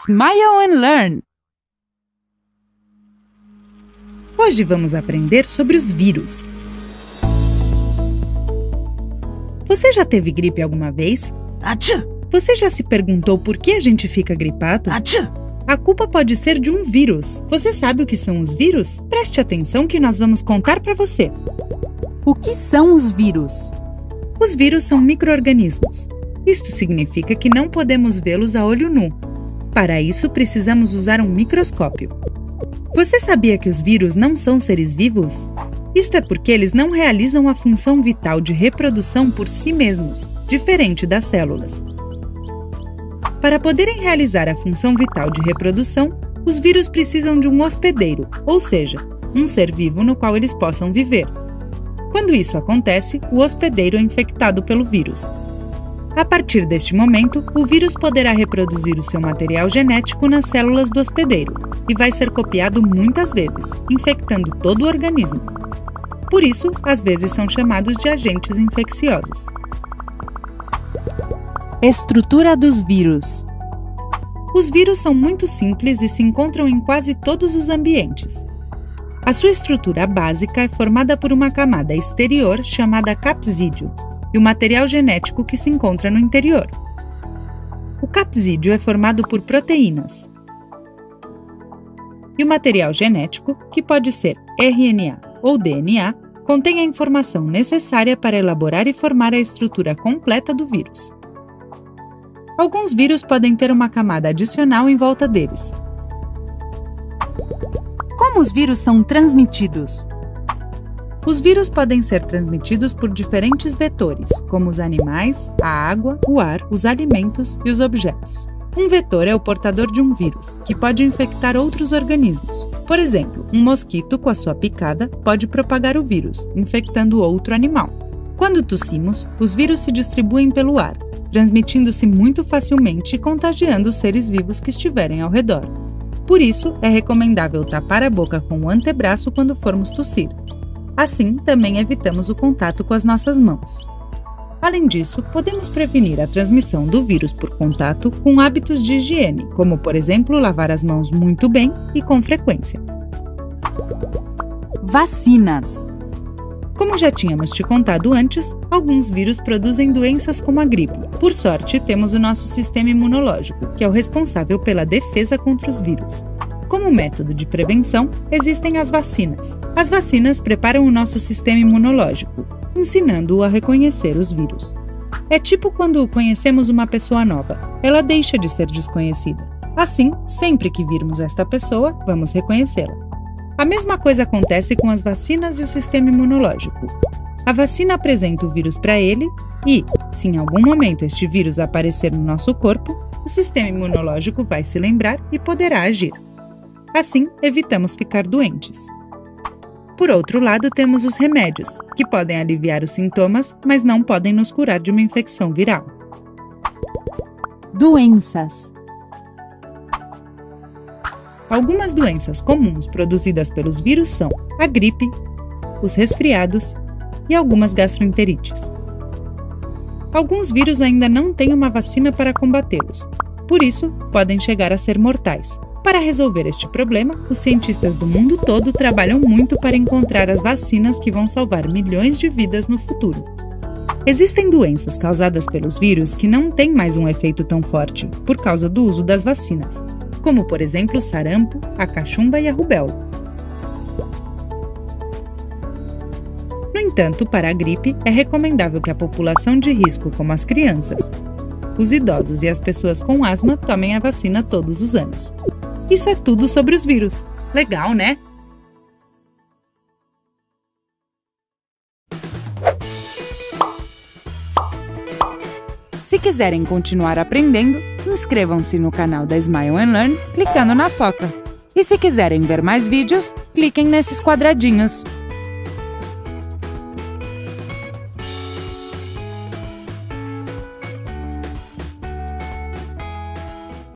Smile and Learn! Hoje vamos aprender sobre os vírus. Você já teve gripe alguma vez? Achoo! Você já se perguntou por que a gente fica gripado? Achoo! A culpa pode ser de um vírus. Você sabe o que são os vírus? Preste atenção que nós vamos contar para você. O que são os vírus? Os vírus são micro-organismos. Isto significa que não podemos vê-los a olho nu. Para isso, precisamos usar um microscópio. Você sabia que os vírus não são seres vivos? Isto é porque eles não realizam a função vital de reprodução por si mesmos, diferente das células. Para poderem realizar a função vital de reprodução, os vírus precisam de um hospedeiro, ou seja, um ser vivo no qual eles possam viver. Quando isso acontece, o hospedeiro é infectado pelo vírus. A partir deste momento, o vírus poderá reproduzir o seu material genético nas células do hospedeiro e vai ser copiado muitas vezes, infectando todo o organismo. Por isso, às vezes são chamados de agentes infecciosos. Estrutura dos vírus. Os vírus são muito simples e se encontram em quase todos os ambientes. A sua estrutura básica é formada por uma camada exterior chamada capsídeo e o material genético que se encontra no interior. O capsídeo é formado por proteínas. E o material genético, que pode ser RNA ou DNA, contém a informação necessária para elaborar e formar a estrutura completa do vírus. Alguns vírus podem ter uma camada adicional em volta deles. Como os vírus são transmitidos? Os vírus podem ser transmitidos por diferentes vetores, como os animais, a água, o ar, os alimentos e os objetos. Um vetor é o portador de um vírus, que pode infectar outros organismos. Por exemplo, um mosquito com a sua picada pode propagar o vírus, infectando outro animal. Quando tossimos, os vírus se distribuem pelo ar, transmitindo-se muito facilmente e contagiando os seres vivos que estiverem ao redor. Por isso, é recomendável tapar a boca com o antebraço quando formos tossir. Assim, também evitamos o contato com as nossas mãos. Além disso, podemos prevenir a transmissão do vírus por contato com hábitos de higiene, como, por exemplo, lavar as mãos muito bem e com frequência. Vacinas. Como já tínhamos te contado antes, alguns vírus produzem doenças como a gripe. Por sorte, temos o nosso sistema imunológico, que é o responsável pela defesa contra os vírus. Como método de prevenção, existem as vacinas. As vacinas preparam o nosso sistema imunológico, ensinando-o a reconhecer os vírus. É tipo quando conhecemos uma pessoa nova, ela deixa de ser desconhecida. Assim, sempre que virmos esta pessoa, vamos reconhecê-la. A mesma coisa acontece com as vacinas e o sistema imunológico. A vacina apresenta o vírus para ele e, se em algum momento este vírus aparecer no nosso corpo, o sistema imunológico vai se lembrar e poderá agir. Assim, evitamos ficar doentes. Por outro lado, temos os remédios, que podem aliviar os sintomas, mas não podem nos curar de uma infecção viral. Doenças. Algumas doenças comuns produzidas pelos vírus são a gripe, os resfriados e algumas gastroenterites. Alguns vírus ainda não têm uma vacina para combatê-los, por isso podem chegar a ser mortais. Para resolver este problema, os cientistas do mundo todo trabalham muito para encontrar as vacinas que vão salvar milhões de vidas no futuro. Existem doenças causadas pelos vírus que não têm mais um efeito tão forte, por causa do uso das vacinas, como, por exemplo, o sarampo, a cachumba e a rubéola. No entanto, para a gripe, é recomendável que a população de risco, como as crianças, os idosos e as pessoas com asma, tomem a vacina todos os anos. Isso é tudo sobre os vírus. Legal, né? Se quiserem continuar aprendendo, inscrevam-se no canal da Smile and Learn clicando na foca. E se quiserem ver mais vídeos, cliquem nesses quadradinhos.